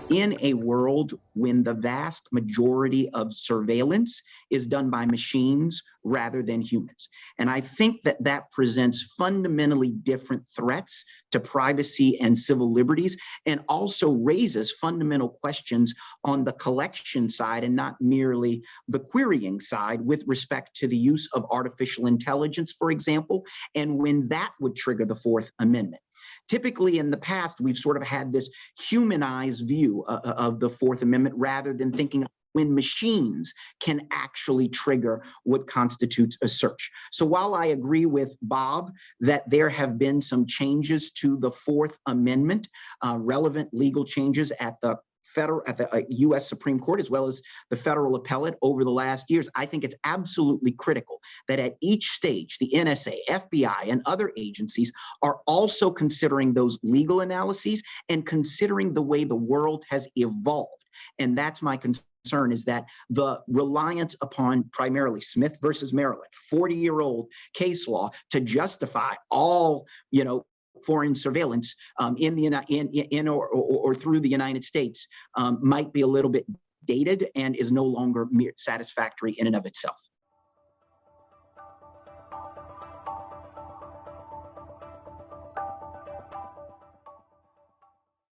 in a world when the vast majority of surveillance is done by machines rather than humans. And I think that that presents fundamentally different threats to privacy and civil liberties, and also raises fundamental questions on the collection side and not merely the querying side with respect to the use of artificial intelligence, for example, and when that would trigger the Fourth Amendment. Typically in the past, we've sort of had this humanized view of the Fourth Amendment rather than thinking when machines can actually trigger what constitutes a search. So while I agree with Bob that there have been some changes to the Fourth Amendment, relevant legal changes at the U.S. Supreme Court, as well as the federal appellate over the last years, I think it's absolutely critical that at each stage, the NSA, FBI, and other agencies are also considering those legal analyses and considering the way the world has evolved. And that's my concern, is that the reliance upon primarily Smith versus Maryland, 40-year-old case law to justify all, foreign surveillance in or through the United States might be a little bit dated and is no longer satisfactory in and of itself.